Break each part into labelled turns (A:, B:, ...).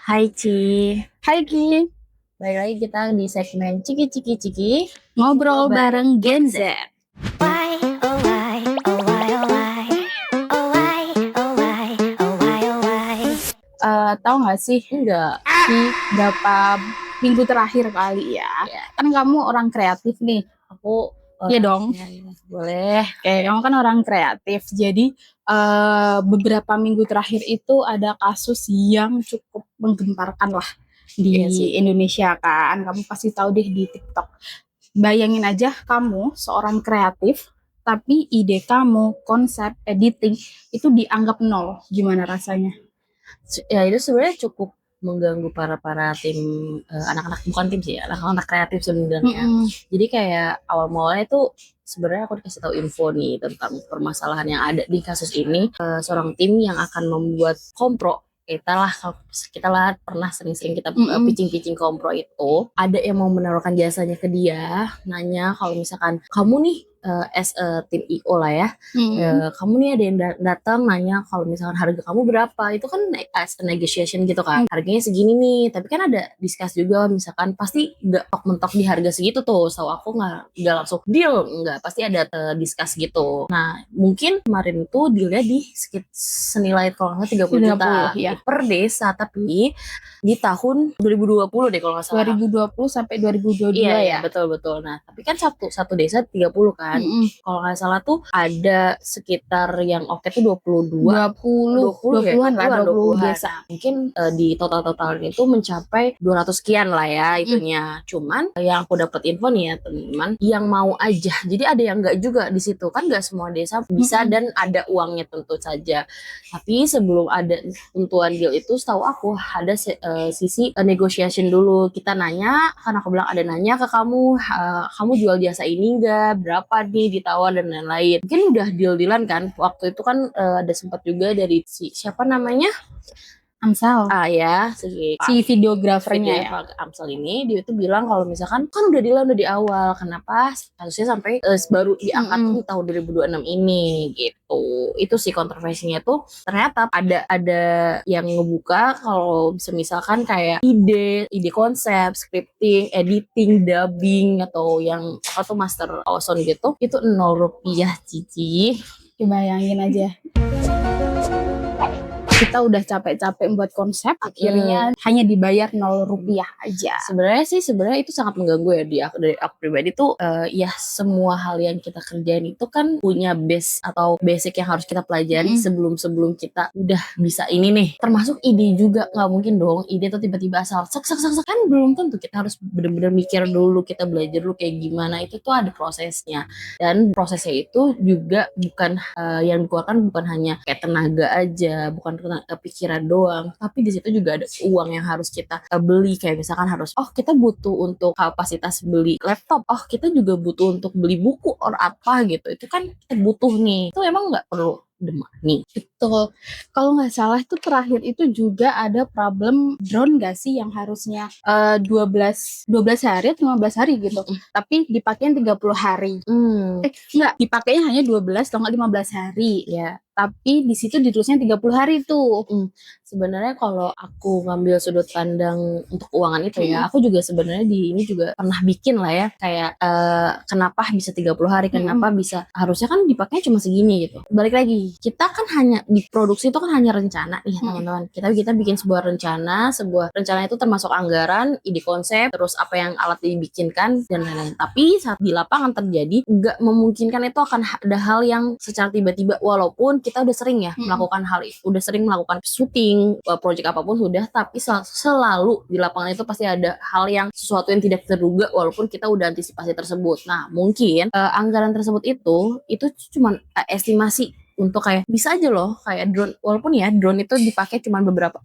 A: Hai Ci,
B: Hai Ki,
A: balik lagi kita di segmen Ciki Ciki Ciki
B: ngobrol bareng Gen Z.
C: Why, oh why, oh why, oh why, oh why, oh why, oh why, oh why.
B: Tahu nggak sih
A: Enggak
B: di berapa minggu terakhir kali ya?
A: ya,
B: Kan kamu orang kreatif nih.
A: aku
B: Iya dong.
A: ya, boleh.
B: Kamu kan orang kreatif. Jadi beberapa minggu terakhir itu ada kasus yang cukup menggemparkan lah
A: Iya sih.
B: di Indonesia kan. Kamu pasti tahu deh di TikTok. Bayangin aja kamu seorang kreatif, tapi ide kamu, konsep, editing itu dianggap nol. Gimana rasanya?
A: Ya itu sebenarnya cukup mengganggu para tim anak-anak, bukan tim sih, anak-anak kreatif sebenarnya. Jadi kayak awal mulanya tuh sebenarnya aku dikasih tahu info nih tentang permasalahan yang ada di kasus ini. Seorang tim yang akan membuat kompro, kita lah pernah sering-sering kita pitching kompro itu, ada yang mau menaruhkan jasanya ke dia, nanya kalau misalkan kamu nih as a tim IO lah ya, kamu nih ada yang datang nanya kalau misalkan harga kamu berapa, itu kan as a negotiation gitu kan, harganya segini nih, tapi kan ada discuss juga, misalkan pasti gak mentok di harga segitu tuh, so aku nggak langsung deal, nggak, pasti ada discuss gitu. Nah mungkin kemarin itu dealnya di senilai kalau nggak 30 juta
B: ya.
A: per desa, tapi di tahun 2020 deh kalau nggak salah.
B: 2020 sampai 2022
A: Iya,
B: ya.
A: betul. Nah, tapi kan satu desa 30 kan. Kalau nggak salah tuh ada sekitar yang oke tuh 22,
B: 20-an lah, 20 desa.
A: Nah, mungkin di total itu mencapai 200 sekian lah ya itunya. Cuman yang aku dapat info nih ya teman-teman, yang mau aja. Jadi ada yang nggak juga di situ. Kan nggak semua desa bisa dan ada uangnya tentu saja. Tapi sebelum ada tentuan deal itu, setahu aku ada sisi negotiation dulu. Kita nanya, karena aku bilang ada nanya ke kamu, kamu jual jasa ini enggak, berapa nih ditawar dan lain-lain. Mungkin udah deal-dealan kan. Waktu itu kan ada sempat juga dari siapa namanya?
B: Amsal.
A: Ya,
B: si videografernya ya.
A: Amsal ini dia itu bilang kalau misalkan kan udah deal udah di awal, kenapa kasusnya sampai baru diangkat di tahun 2026 ini gitu. Itu sih kontroversinya tuh, ternyata ada yang ngebuka kalau misalkan kayak ide konsep, scripting, editing, dubbing atau yang atau master awesome gitu, itu 0 rupiah Cici.
B: Bayangin aja. Kita udah capek-capek membuat konsep, akhirnya hanya dibayar 0 rupiah aja.
A: Sebenarnya itu sangat mengganggu ya dari aku pribadi tuh. Ya semua hal yang kita kerjain itu kan punya base atau basic yang harus kita pelajari sebelum kita udah bisa ini nih. Termasuk ide juga, nggak mungkin dong ide tuh tiba-tiba asal sek kan belum tentu. Kita harus benar-benar mikir dulu, kita belajar dulu kayak gimana, itu tuh ada prosesnya. Dan prosesnya itu juga bukan yang dikeluarkan bukan hanya kayak tenaga aja, bukan pikiran doang, tapi di situ juga ada uang yang harus kita beli. Kayak misalkan harus kita butuh untuk kapasitas beli laptop, kita juga butuh untuk beli buku or apa gitu, itu kan kita butuh nih. Itu emang nggak perlu the money.
B: Betul. Kalau nggak salah itu terakhir itu juga ada problem drone nggak sih, yang harusnya 12 hari atau 15 hari gitu, tapi dipakein 30 hari. Enggak, dipakainya hanya 12 atau 15 hari
A: ya,
B: tapi di situ ditulisnya 30 hari tuh.
A: Sebenarnya kalau aku ngambil sudut pandang untuk keuangan itu ya, aku juga sebenarnya di ini juga pernah bikin lah ya, kayak kenapa bisa 30 hari, kenapa bisa, harusnya kan dipakai cuma segini gitu. Balik lagi, kita kan hanya di produksi itu kan hanya rencana nih teman-teman. Kita bikin sebuah rencana itu termasuk anggaran, ide konsep, terus apa yang alat dibikinkan dan lain-lain. Tapi saat di lapangan terjadi, nggak memungkinkan itu akan ada hal yang secara tiba-tiba, walaupun kita udah sering ya melakukan hal itu, udah sering melakukan syuting, project apapun sudah, tapi selalu di lapangan itu pasti ada hal yang sesuatu yang tidak terduga walaupun kita udah antisipasi tersebut. Nah mungkin anggaran tersebut itu cuma estimasi untuk kayak bisa aja loh kayak drone, walaupun ya drone itu dipakai cuma beberapa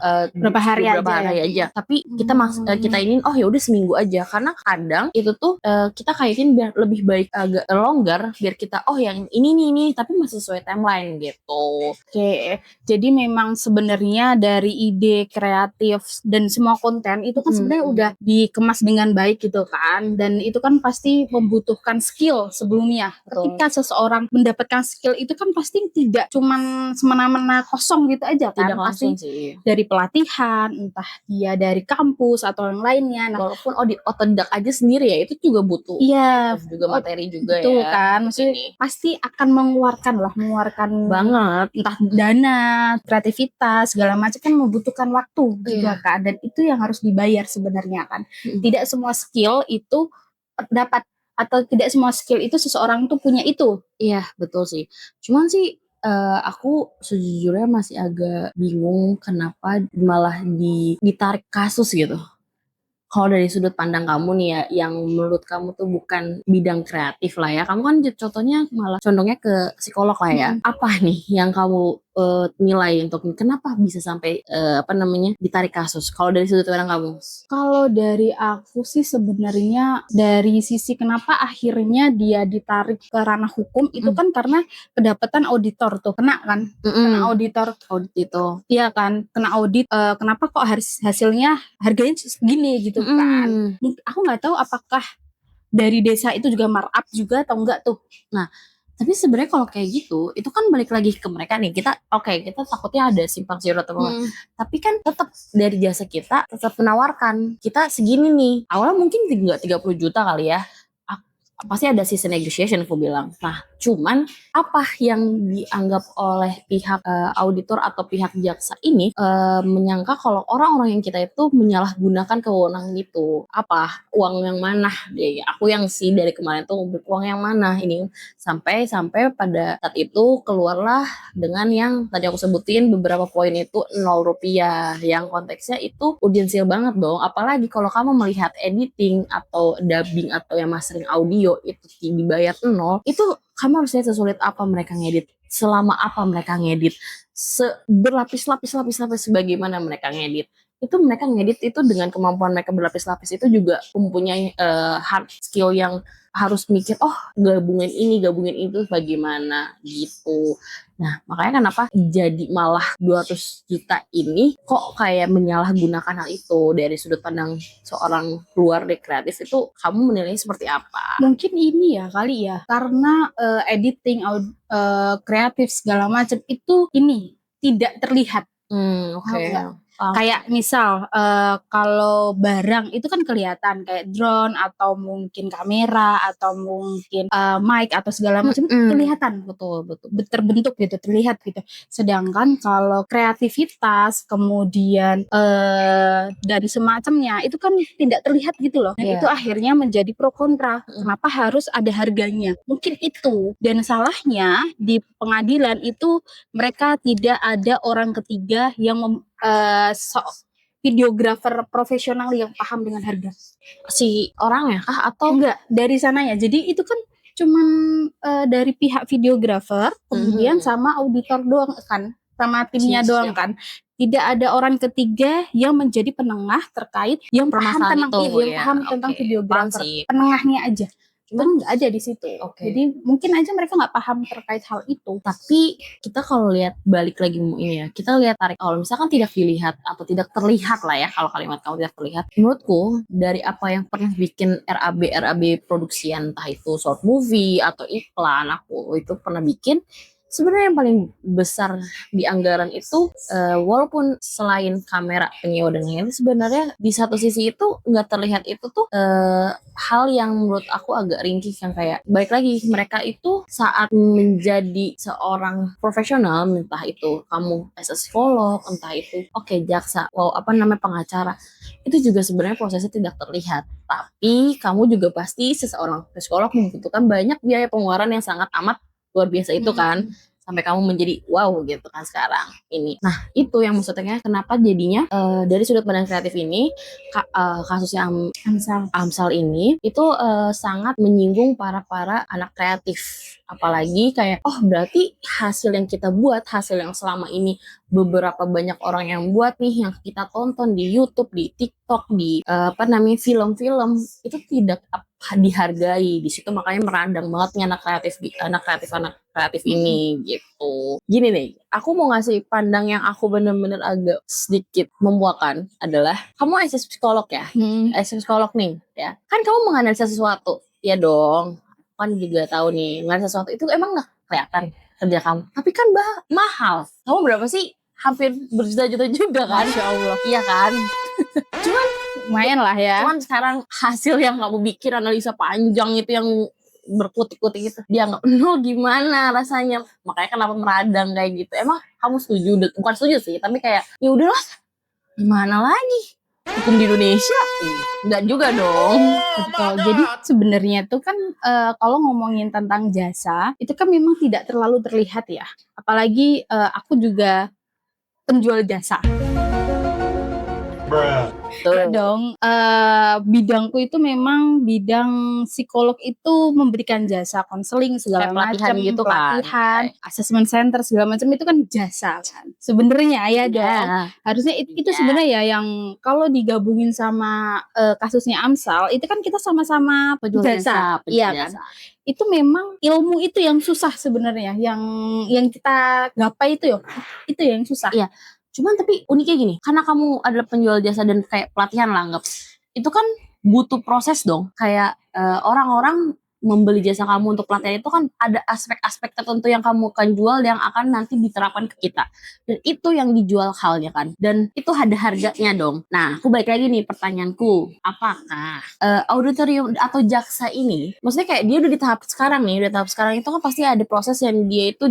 B: hari
A: aja, tapi kita ini ya udah seminggu aja, karena kadang itu tuh kita kaitin biar lebih baik agak longgar, biar kita yang ini tapi masih sesuai timeline gitu.
B: Oke, jadi memang sebenarnya dari ide kreatif dan semua konten itu kan sebenarnya udah dikemas dengan baik gitu kan, dan itu kan pasti membutuhkan skill sebelumnya. Ketika seseorang mendapatkan skill itu kan pasti tidak cuman semena-mena kosong gitu aja kan.
A: Tidak langsung
B: Pasti
A: sih.
B: dari pelatihan, entah dia dari kampus atau yang lainnya. Nah,
A: Walaupun otodidak aja sendiri ya, itu juga butuh
B: iya,
A: juga materi juga
B: betul
A: ya.
B: kan. Maksudnya
A: Ini
B: pasti akan mengeluarkan
A: banget.
B: entah dana, kreativitas, segala macam kan membutuhkan waktu juga
A: Iya.
B: kan. Dan itu yang harus dibayar sebenarnya kan. Tidak semua skill itu dapat, atau tidak semua skill itu seseorang tuh punya itu.
A: Iya, betul sih. Cuman sih aku sejujurnya masih agak bingung kenapa malah ditarik kasus gitu. Kalau dari sudut pandang kamu nih ya, yang menurut kamu tuh bukan bidang kreatif lah ya, kamu kan contohnya malah condongnya ke psikolog lah ya. Apa nih yang kamu nilai untuk kenapa bisa sampai ditarik kasus? Kalau dari sudut pandang kamu?
B: Kalau dari aku sih sebenarnya dari sisi kenapa akhirnya dia ditarik ke ranah hukum itu kan karena kedapatan auditor tuh kena kan, kena auditor
A: Audit itu.
B: iya kan, kena audit, kenapa kok hasilnya harganya segini gitu kan. Aku nggak tahu apakah dari desa itu juga markup juga atau enggak tuh.
A: Nah, tapi sebenarnya kalau kayak gitu, itu kan balik lagi ke mereka nih. Kita takutnya ada simpang siur atau apa. Tapi kan tetap dari jasa kita tetap menawarkan kita segini nih. Awalnya mungkin nggak 30 juta kali ya. Pasti ada season negotiation aku bilang. Nah, cuman apa yang dianggap oleh pihak auditor atau pihak jaksa ini menyangka kalau orang-orang yang kita itu menyalahgunakan kewenangan itu. Apa? Uang yang mana? Aku yang sih dari kemarin tuh uang yang mana ini sampai pada saat itu keluarlah dengan yang tadi aku sebutin beberapa poin itu 0 rupiah, yang konteksnya itu urgensial banget dong. Apalagi kalau kamu melihat editing atau dubbing atau yang mastering audio itu dibayar 0, itu kamu harus lihat sesulit apa mereka ngedit, selama apa mereka ngedit, berlapis-lapis sebagaimana mereka ngedit. Itu mereka ngedit itu dengan kemampuan mereka berlapis-lapis itu juga mempunyai hard skill yang harus mikir, oh gabungin itu bagaimana gitu. Nah, makanya kenapa jadi malah 200 juta ini kok kayak menyalahgunakan hal itu dari sudut pandang seorang luar dari kreatif, itu kamu menilainya seperti apa?
B: Mungkin ini ya kali ya, karena editing, kreatif segala macam itu ini tidak terlihat.
A: Oke.
B: Kayak misal kalau barang itu kan kelihatan kayak drone atau mungkin kamera atau mungkin mic atau segala macam kelihatan,
A: betul
B: terbentuk gitu, terlihat gitu. Sedangkan kalau kreativitas kemudian dan semacamnya itu kan tidak terlihat gitu loh. Dan itu akhirnya menjadi pro kontra. Kenapa harus ada harganya? Mungkin itu. Dan salahnya di pengadilan itu mereka tidak ada orang ketiga yang videografer profesional yang paham dengan harga.
A: Si orangnya kah atau
B: enggak dari sananya? Jadi itu kan cuman dari pihak videografer kemudian sama auditor doang kan, sama timnya doang kan. Tidak ada orang ketiga yang menjadi penengah terkait yang paham tentang videografer. Penengahnya aja. Cuman nggak ada di situ. Jadi mungkin aja mereka nggak paham terkait hal itu.
A: Tapi kita kalau lihat balik lagi ini ya, kita lihat tarik kalau misalkan tidak dilihat atau tidak terlihat lah ya, kalau kalimat kamu tidak terlihat, menurutku dari apa yang pernah bikin RAB produksi entah itu short movie atau iklan, aku itu pernah bikin. Sebenarnya yang paling besar di anggaran itu walaupun selain kamera, penyewa dan lain-lain, sebenarnya di satu sisi itu nggak terlihat itu tuh hal yang menurut aku agak ringkih, yang kayak balik lagi mereka itu saat menjadi seorang profesional, entah itu kamu as a psikolog, entah itu jaksa, pengacara, itu juga sebenarnya prosesnya tidak terlihat. Tapi kamu juga pasti seseorang psikolog membutuhkan banyak biaya pengeluaran yang sangat amat luar biasa itu kan, sampai kamu menjadi wow gitu kan sekarang ini. Nah, itu yang maksudnya kenapa jadinya dari sudut pandang kreatif ini kasusnya Amsal ini itu sangat menyinggung para anak kreatif. Apalagi kayak berarti hasil yang kita buat, hasil yang selama ini beberapa banyak orang yang buat nih, yang kita tonton di YouTube, di TikTok, di film-film, itu tidak dihargai di situ. Makanya merandang banget nih anak kreatif ini gitu. Gini nih, aku mau ngasih pandang yang aku bener-bener agak sedikit memuakan adalah kamu as psikolog ya, as psikolog nih ya, kan kamu menganalisa sesuatu ya dong, kan juga tahu nih menganalisa sesuatu itu emang nggak kelihatan kerja kamu. Tapi kan mahal. Kamu berapa sih? Hampir berjuta-juta juga kan?
B: Masya Allah.
A: Iya kan?
B: Lumayan lah ya.
A: Cuman sekarang hasil yang kamu bikin analisa panjang itu yang berkutik-kutik itu dia nggak gimana rasanya, makanya kenapa meradang kayak gitu. Emang kamu setuju? Bukan setuju sih, tapi kayak ya udahlah, gimana lagi hukum di Indonesia? Enggak juga dong.
B: Betul. Jadi sebenarnya tuh kan kalau ngomongin tentang jasa itu kan memang tidak terlalu terlihat ya. Apalagi aku juga penjual jasa.
A: Tuh.
B: Dong, bidangku itu memang bidang psikolog itu memberikan jasa konseling segala
A: Kayak pelatihan
B: macam,
A: gitu kan.
B: pelatihan, assessment center segala macam itu kan jasa kan. Sebenarnya ya dong.
A: Ya.
B: Harusnya itu sebenarnya ya yang kalau digabungin sama kasusnya Amsal itu kan kita sama-sama
A: Penjual
B: jasa. Iya kan.
A: jasa.
B: Itu memang ilmu itu yang susah sebenarnya, yang kita gapai itu itu yang susah.
A: Iya. Cuman tapi uniknya gini, karena kamu adalah penjual jasa dan kayak pelatihan lah anggap, itu kan butuh proses dong. Kayak orang-orang membeli jasa kamu untuk pelatihan itu kan ada aspek-aspek tertentu yang kamu akan jual yang akan nanti diterapkan ke kita. Dan itu yang dijual halnya kan. Dan itu ada harganya dong. Nah, aku balik lagi nih pertanyaanku. Apakah auditorium atau jaksa ini, maksudnya kayak dia udah di tahap sekarang nih, udah tahap sekarang itu kan pasti ada proses yang dia itu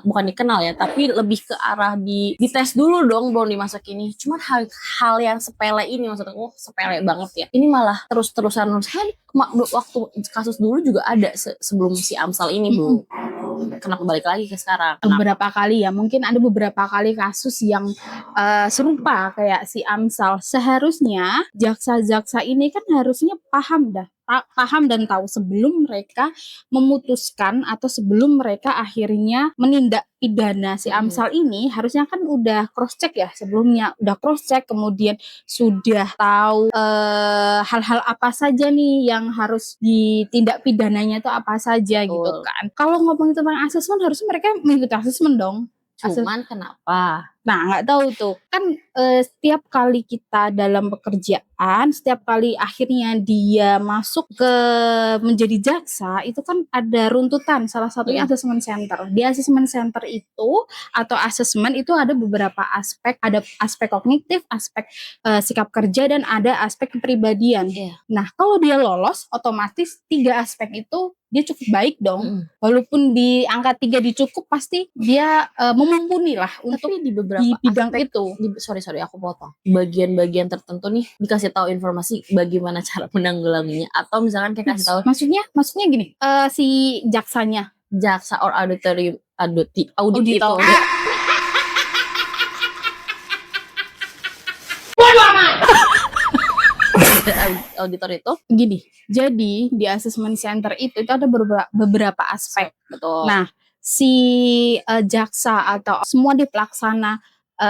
A: bukan dikenal ya, tapi lebih ke arah dites dulu dong belum dimasuk ini. Cuman hal yang sepele ini maksudnya, sepele banget ya. Ini malah terus-terusan waktu kasus dulu juga ada sebelum si Amsal ini Bu. Kenapa balik lagi ke sekarang?
B: Beberapa kali ya, mungkin ada beberapa kali kasus yang serupa kayak si Amsal. Seharusnya jaksa-jaksa ini kan harusnya paham dan tahu sebelum mereka memutuskan atau sebelum mereka akhirnya menindak pidana si Amsal ini, harusnya kan udah cross check ya sebelumnya, udah cross check, kemudian sudah tahu hal-hal apa saja nih yang harus ditindak pidananya itu apa saja gitu kan. Kalau ngomongin tentang asesmen harusnya mereka mengikuti asesmen dong.
A: Cuman kenapa?
B: Nah, nggak tahu tuh. Kan setiap kali kita dalam pekerjaan, setiap kali akhirnya dia masuk ke menjadi jaksa, itu kan ada runtutan. Salah satunya assessment center. Di assessment center itu atau assessment itu ada beberapa aspek. Ada aspek kognitif, aspek sikap kerja, dan ada aspek kepribadian. Nah, kalau dia lolos, otomatis 3 aspek itu dia cukup baik dong. Walaupun di angka 3 dicukup, pasti dia memumpuni lah untuk
A: Tapi di beberapa
B: di bidang
A: aspek
B: itu.
A: Sorry aku potong. Bagian-bagian tertentu nih dikasih tahu informasi bagaimana cara menanggulanginya, atau misalkan kayak kasih tahu
B: Maksudnya gini, si jaksanya,
A: jaksa or audit
B: auditor.
A: itu. Auditor itu
B: Gini, jadi di assessment center itu ada beberapa aspek.
A: betul.
B: Nah, si jaksa atau semua di pelaksana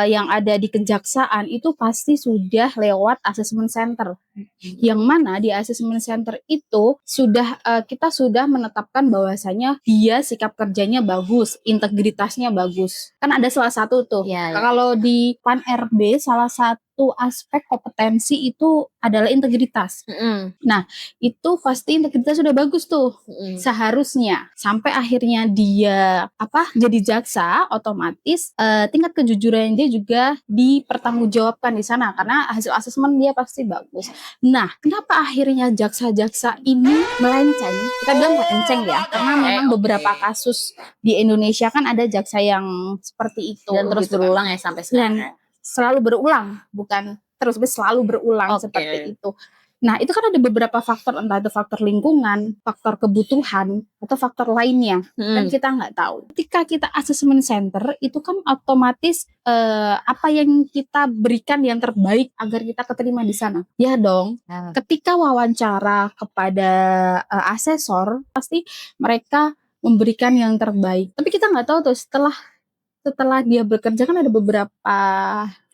B: yang ada di kejaksaan itu pasti sudah lewat assessment center. Yang mana di assessment center itu kita sudah menetapkan bahwasanya dia sikap kerjanya bagus, integritasnya bagus. Kan ada salah satu tuh.
A: Ya.
B: Kalau di PAN RB salah satu aspek kompetensi itu adalah integritas. Nah, itu pasti integritas sudah bagus tuh. Seharusnya sampai akhirnya dia jadi jaksa, otomatis tingkat kejujuran dia juga dipertanggungjawabkan di sana karena hasil asesmen dia pasti bagus. Nah, kenapa akhirnya jaksa-jaksa ini melenceng? Kita bilang melenceng ya, karena memang beberapa kasus di Indonesia kan ada jaksa yang seperti itu.
A: Dan terus
B: gitu
A: berulang ya sampai sekarang.
B: Dan selalu berulang, bukan terus selalu berulang seperti itu. Nah, itu kan ada beberapa faktor, entah itu faktor lingkungan, faktor kebutuhan, atau faktor lainnya. Dan kita nggak tahu. Ketika kita assessment center, itu kan otomatis apa yang kita berikan yang terbaik agar kita keterima di sana. Ya dong. Ketika wawancara kepada asesor, pasti mereka memberikan yang terbaik. Tapi kita nggak tahu tuh setelah dia bekerja kan ada beberapa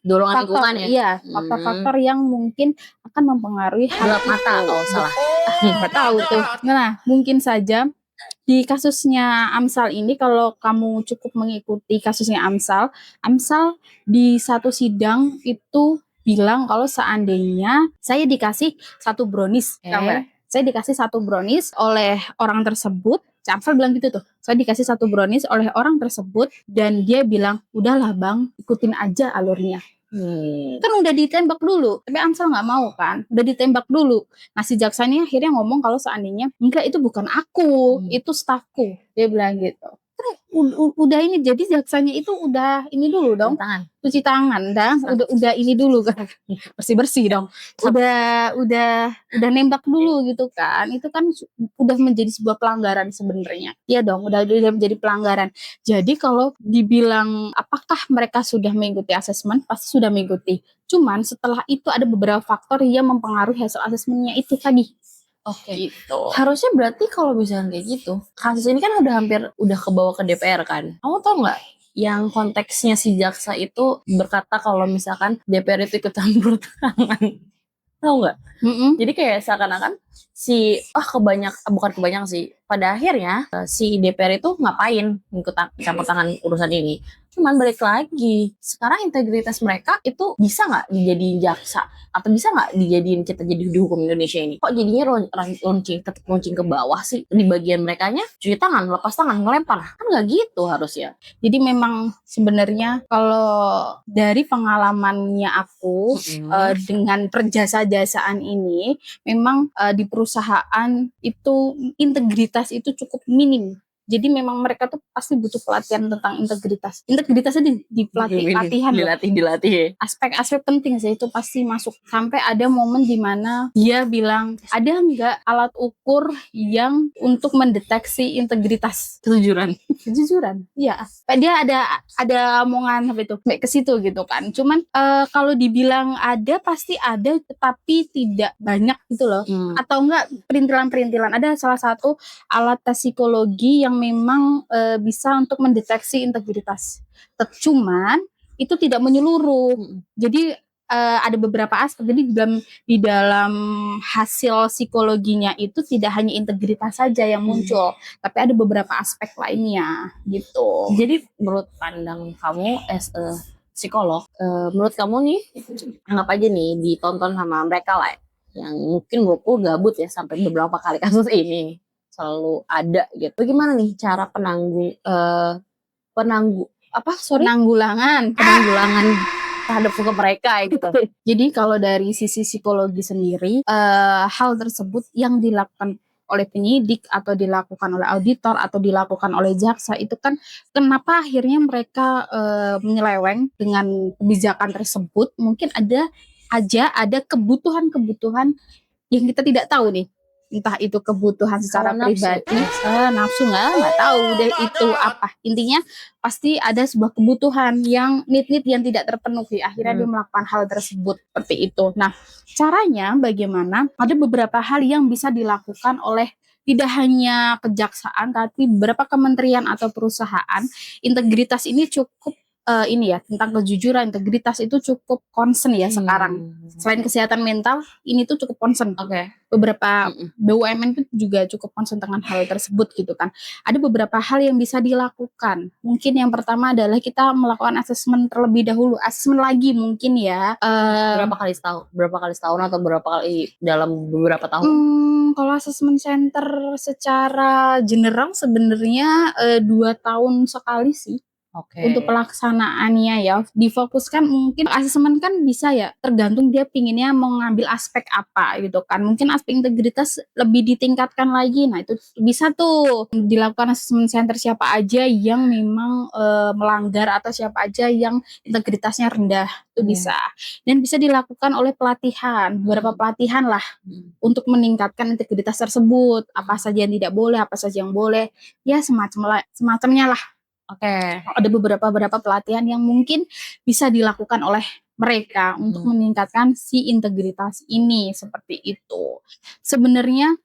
A: dorongan lingkungan ya.
B: Iya, faktor-faktor yang mungkin akan mempengaruhi
A: gelap mata atau salah.
B: Nggak tahu tuh. Nah, mungkin saja di kasusnya Amsal ini, kalau kamu cukup mengikuti kasusnya Amsal di satu sidang itu bilang kalau seandainya saya dikasih 1 brownies, saya dikasih 1 brownies oleh orang tersebut, Si Amsal bilang gitu tuh, saya dikasih 1 brownies oleh orang tersebut dan dia bilang, udahlah bang, ikutin aja alurnya. Kan udah ditembak dulu, tapi Amsal nggak mau kan, udah ditembak dulu. Nah si jaksanya akhirnya ngomong kalau seandainya enggak, itu bukan aku, itu stafku, dia bilang gitu. Terus udah ini, jadi jaksanya itu udah ini dulu dong,
A: Tangan.
B: cuci tangan, udah ini dulu kan, bersih dong, udah nembak dulu gitu kan, itu kan udah menjadi sebuah pelanggaran sebenarnya. Iya dong, udah menjadi pelanggaran. Jadi kalau dibilang apakah mereka sudah mengikuti asesmen, pasti sudah mengikuti. Cuman setelah itu ada beberapa faktor yang mempengaruhi hasil asesmennya itu tadi.
A: Oke.
B: Gitu.
A: Harusnya berarti kalau misalnya kayak gitu, kasus ini kan udah kebawa ke DPR kan. Kamu tau nggak yang konteksnya si jaksa itu berkata kalau misalkan DPR itu ikut campur tangan? Tahu nggak? Jadi kayak seakan-akan bukan kebanyakan sih. Pada akhirnya si DPR itu ngapain ikut campur tangan urusan ini? Cuman balik lagi, sekarang integritas mereka itu bisa nggak dijadiin jaksa atau bisa nggak dijadiin kita jadi di hukum Indonesia ini? Kok jadinya tetap launching ke bawah sih? Di bagian merekanya cuci tangan, lepas tangan, ngelempar, kan nggak gitu harusnya.
B: Jadi memang sebenarnya kalau dari pengalamannya aku dengan perjasa-jasaan ini, memang di perusahaan itu integritas itu cukup minim. Jadi memang mereka tuh pasti butuh pelatihan tentang integritas. Integritasnya pelatihan loh.
A: Dilatih.
B: Aspek-aspek penting sih itu pasti masuk. Sampai ada momen di mana dia bilang, ada nggak alat ukur yang untuk mendeteksi integritas? Kejujuran. Iya. Dia ada omongan apa itu? Sampai ke situ gitu kan. Cuman kalau dibilang ada, pasti ada, tetapi tidak banyak gitu loh. Atau enggak perintilan-perintilan. Ada salah satu alat tes psikologi yang memang bisa untuk mendeteksi integritas. Cuman itu tidak menyeluruh. Jadi ada beberapa aspek. Jadi di dalam hasil psikologinya itu tidak hanya integritas saja yang muncul, tapi ada beberapa aspek lainnya gitu.
A: Jadi menurut pandang kamu as a psikolog, menurut kamu nih, anggap aja nih ditonton sama mereka lah yang mungkin gabut ya sampai beberapa kali kasus ini selalu ada gitu. Bagaimana nih cara penanggulangan terhadap hukum mereka gitu.
B: Jadi kalau dari sisi psikologi sendiri, hal tersebut yang dilakukan oleh penyidik atau dilakukan oleh auditor atau dilakukan oleh jaksa itu kan kenapa akhirnya mereka menyeleweng dengan kebijakan tersebut, mungkin ada kebutuhan-kebutuhan yang kita tidak tahu nih. Entah itu kebutuhan secara pribadi, nafsu nggak tahu deh itu apa. Intinya pasti ada sebuah kebutuhan yang need yang tidak terpenuhi. Akhirnya dia melakukan hal tersebut seperti itu. Nah, caranya bagaimana? Ada beberapa hal yang bisa dilakukan oleh tidak hanya kejaksaan, tapi beberapa kementerian atau perusahaan. Integritas ini cukup tentang kejujuran, integritas itu cukup concern ya sekarang. Selain kesehatan mental, ini tuh cukup concern. Beberapa BUMN itu juga cukup concern dengan hal tersebut gitu kan. Ada beberapa hal yang bisa dilakukan. Mungkin yang pertama adalah kita melakukan asesmen terlebih dahulu. Asesmen lagi mungkin ya.
A: Berapa kali setahun atau berapa kali dalam beberapa tahun?
B: Kalau asesmen center secara general sebenarnya 2 tahun sekali sih. Untuk pelaksanaannya ya, difokuskan mungkin asesmen kan bisa ya, tergantung dia pinginnya mau ngambil aspek apa gitu kan. Mungkin aspek integritas lebih ditingkatkan lagi. Nah itu bisa tuh dilakukan asesmen center siapa aja yang memang melanggar atau siapa aja yang integritasnya rendah, itu bisa. Dan bisa dilakukan oleh pelatihan, beberapa pelatihan lah untuk meningkatkan integritas tersebut. Apa saja yang tidak boleh, apa saja yang boleh, ya semacamnya lah. Ada beberapa pelatihan yang mungkin bisa dilakukan oleh mereka untuk meningkatkan si integritas ini, seperti itu. Sebenarnya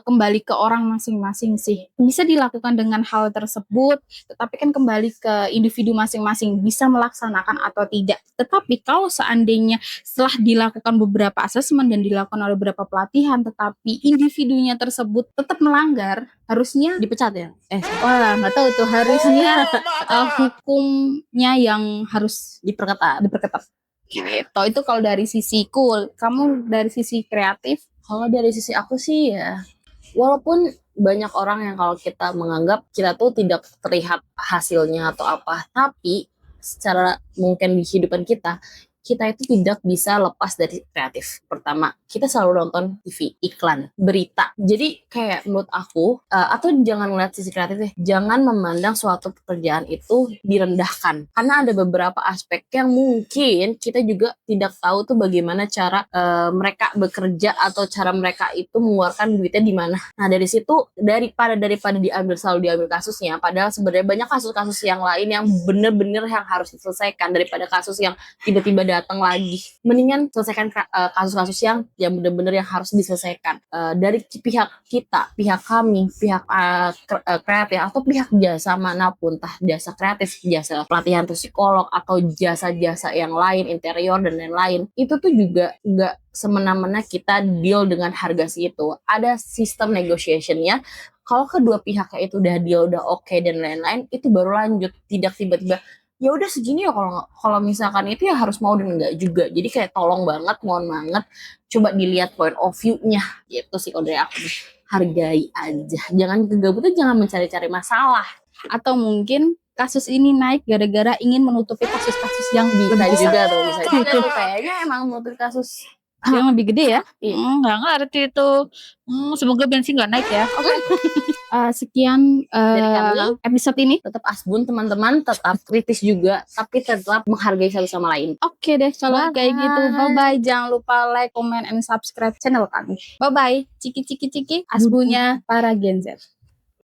B: kembali ke orang masing-masing sih. Bisa dilakukan dengan hal tersebut, tetapi kan kembali ke individu masing-masing bisa melaksanakan atau tidak. Tetapi kalau seandainya setelah dilakukan beberapa asesmen dan dilakukan oleh beberapa pelatihan, tetapi individunya tersebut tetap melanggar, harusnya
A: dipecat ya?
B: Wah, nggak tahu tuh, harusnya hukumnya yang harus diperketat. Gitu. Itu kalau dari sisi cool. Kamu dari sisi kreatif?
A: Kalau dari sisi aku sih ya, walaupun banyak orang yang kalau kita menganggap kita tuh tidak terlihat hasilnya atau apa, tapi secara mungkin di kehidupan kita itu tidak bisa lepas dari kreatif. Pertama, kita selalu nonton TV, iklan, berita. Jadi kayak menurut aku, atau jangan ngeliat sisi kreatif deh, jangan memandang suatu pekerjaan itu direndahkan. Karena ada beberapa aspek yang mungkin kita juga tidak tahu tuh bagaimana cara mereka bekerja atau cara mereka itu mengeluarkan duitnya di mana. Nah dari situ, daripada selalu diambil kasusnya, padahal sebenarnya banyak kasus-kasus yang lain yang bener-bener yang harus diselesaikan daripada kasus yang tiba-tiba datang lagi. Mendingan selesaikan kasus-kasus yang benar-benar yang harus diselesaikan dari pihak kita, pihak kami, pihak kreatif atau pihak jasa manapun, entah jasa kreatif, jasa pelatihan psikolog atau jasa-jasa yang lain, interior dan lain-lain. Itu tuh juga nggak semena-mena kita deal dengan harga segitu. Ada sistem negotiationnya. Kalau kedua pihaknya itu udah deal, udah oke dan lain-lain, itu baru lanjut. Tidak tiba-tiba ya udah segini ya, kalau misalkan itu ya harus mau dan enggak juga. Jadi kayak tolong banget, mohon banget, coba dilihat point of view-nya gitu sih kalau dari aku. Hargai aja, jangan kegabutan, jangan mencari-cari masalah.
B: Atau mungkin kasus ini naik gara-gara ingin menutupi kasus-kasus yang
A: Bisa
B: lebih besar.
A: juga tuh kayaknya emang menutup kasus
B: Yang lebih gede ya.
D: Nggak ngerti itu. Semoga bensin nggak naik ya.
B: Sekian
A: dari kami.
B: episode ini.
A: Tetap asbun teman-teman, tetap kritis juga, tapi tetap menghargai satu sama lain.
B: Oke deh, kalau
A: Bye.
B: kayak gitu. Bye-bye. Jangan lupa like, comment, and subscribe channel kami. Bye-bye. Ciki-ciki-ciki. Asbunya para Gen Z.